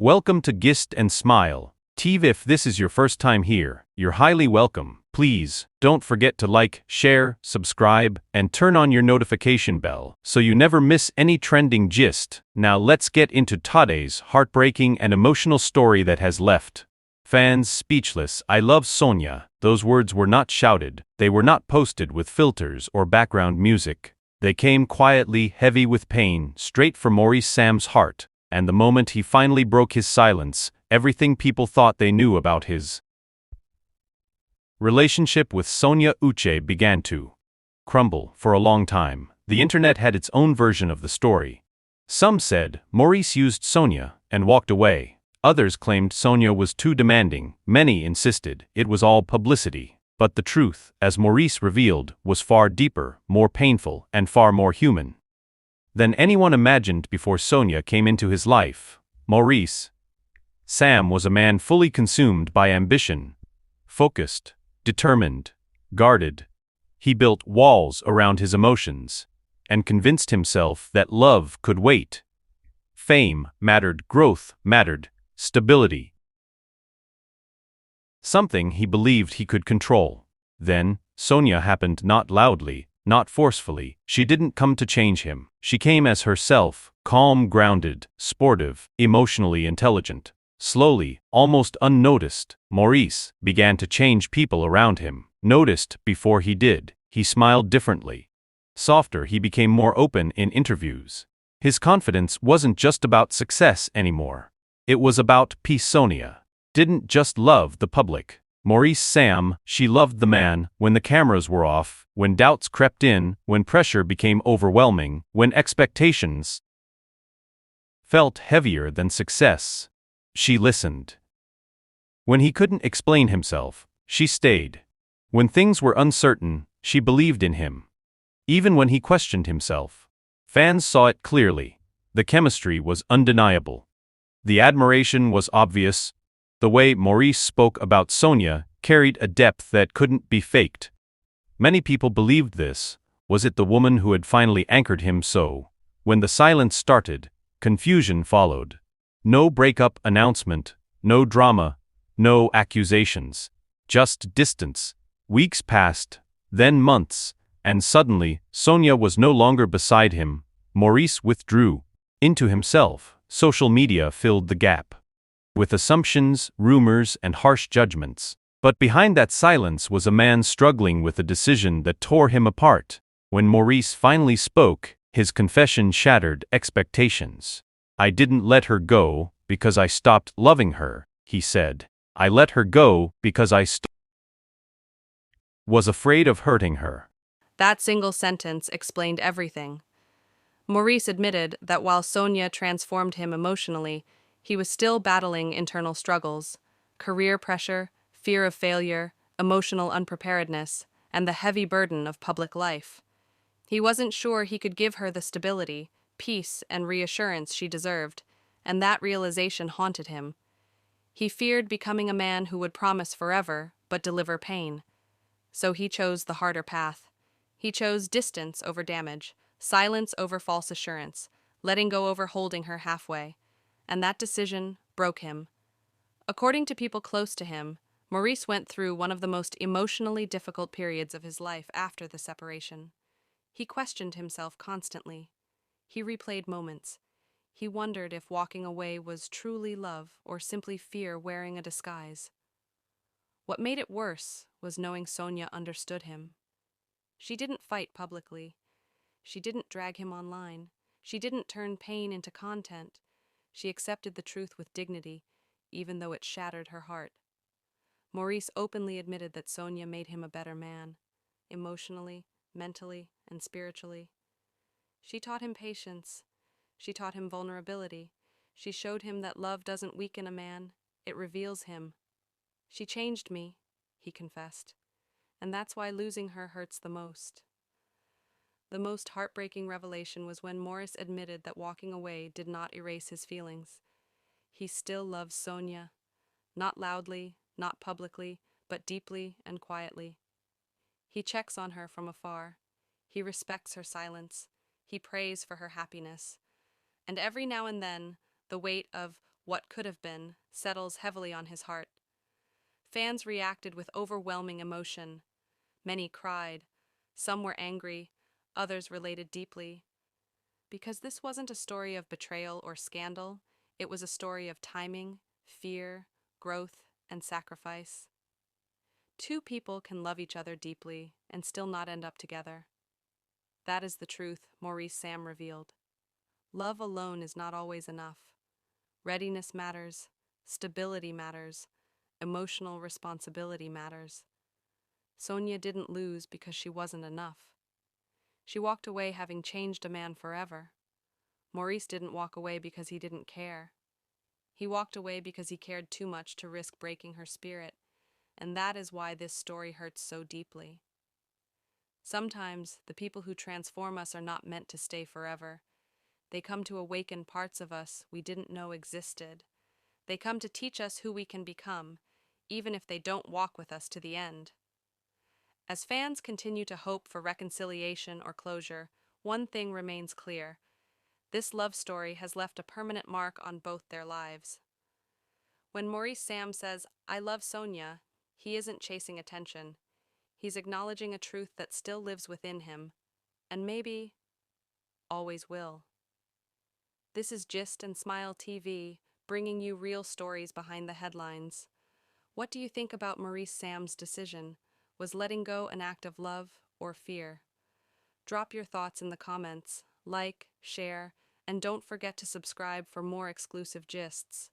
Welcome to Gist and Smile. TV, if this is your first time here, you're highly welcome. Please, don't forget to like, share, subscribe, and turn on your notification bell so you never miss any trending gist. Now let's get into today's heartbreaking and emotional story that has left fans speechless. I love Sonia. Those words were not shouted, they were not posted with filters or background music. They came quietly, heavy with pain, straight from Maurice Sam's heart. And the moment he finally broke his silence, everything people thought they knew about his relationship with Sonia Uche began to crumble. For a long time, the internet had its own version of the story. Some said Maurice used Sonia and walked away. Others claimed Sonia was too demanding. Many insisted it was all publicity. But the truth, as Maurice revealed, was far deeper, more painful, and far more human than anyone imagined before Sonia came into his life. Maurice Sam was a man fully consumed by ambition, focused, determined, guarded. He built walls around his emotions and convinced himself that love could wait. Fame mattered, growth mattered, stability something he believed he could control. Then, Sonia happened, not loudly, not forcefully. She didn't come to change him. She came as herself, calm, grounded, sportive, emotionally intelligent. Slowly, almost unnoticed, Maurice began to change people around him. Noticed before he did. He smiled differently. Softer, he became more open in interviews. His confidence wasn't just about success anymore. It was about peace. Sonia didn't just love the public. Maurice Sam, she loved the man. When the cameras were off, when doubts crept in, when pressure became overwhelming, when expectations felt heavier than success, she listened. When he couldn't explain himself, she stayed. When things were uncertain, she believed in him. Even when he questioned himself, fans saw it clearly. The chemistry was undeniable. The admiration was obvious. The way Maurice spoke about Sonia carried a depth that couldn't be faked. Many people believed this. Was it the woman who had finally anchored him so? When the silence started, confusion followed. No breakup announcement, no drama, no accusations. Just distance. Weeks passed, then months, and suddenly, Sonia was no longer beside him. Maurice withdrew into himself. Social media filled the gap with assumptions, rumors, and harsh judgments. But behind that silence was a man struggling with a decision that tore him apart. When Maurice finally spoke, his confession shattered expectations. I didn't let her go because I stopped loving her, he said. I let her go because I was afraid of hurting her. That single sentence explained everything. Maurice admitted that while Sonia transformed him emotionally, he was still battling internal struggles, career pressure, fear of failure, emotional unpreparedness, and the heavy burden of public life. He wasn't sure he could give her the stability, peace, and reassurance she deserved, and that realization haunted him. He feared becoming a man who would promise forever, but deliver pain. So he chose the harder path. He chose distance over damage, silence over false assurance, letting go over holding her halfway. And that decision broke him. According to people close to him, Maurice went through one of the most emotionally difficult periods of his life after the separation. He questioned himself constantly. He replayed moments. He wondered if walking away was truly love or simply fear wearing a disguise. What made it worse was knowing Sonia understood him. She didn't fight publicly. She didn't drag him online. She didn't turn pain into content. She accepted the truth with dignity, even though it shattered her heart. Maurice openly admitted that Sonia made him a better man, emotionally, mentally, and spiritually. She taught him patience. She taught him vulnerability. She showed him that love doesn't weaken a man, it reveals him. She changed me, he confessed, and that's why losing her hurts the most. The most heartbreaking revelation was when Maurice admitted that walking away did not erase his feelings. He still loves Sonia, not loudly, not publicly, but deeply and quietly. He checks on her from afar. He respects her silence. He prays for her happiness. And every now and then, the weight of what could have been, settles heavily on his heart. Fans reacted with overwhelming emotion. Many cried. Some were angry. Others related deeply. Because this wasn't a story of betrayal or scandal, it was a story of timing, fear, growth, and sacrifice. Two people can love each other deeply and still not end up together. That is the truth Maurice Sam revealed. Love alone is not always enough. Readiness matters, stability matters, emotional responsibility matters. Sonia didn't lose because she wasn't enough. She walked away having changed a man forever. Maurice didn't walk away because he didn't care. He walked away because he cared too much to risk breaking her spirit, and that is why this story hurts so deeply. Sometimes the people who transform us are not meant to stay forever. They come to awaken parts of us we didn't know existed. They come to teach us who we can become, even if they don't walk with us to the end. As fans continue to hope for reconciliation or closure, one thing remains clear. This love story has left a permanent mark on both their lives. When Maurice Sam says, "I love Sonia," he isn't chasing attention. He's acknowledging a truth that still lives within him, and maybe always will. This is Gist and Smile TV, bringing you real stories behind the headlines. What do you think about Maurice Sam's decision? Was letting go an act of love or fear? Drop your thoughts in the comments, like, share, and don't forget to subscribe for more exclusive gists.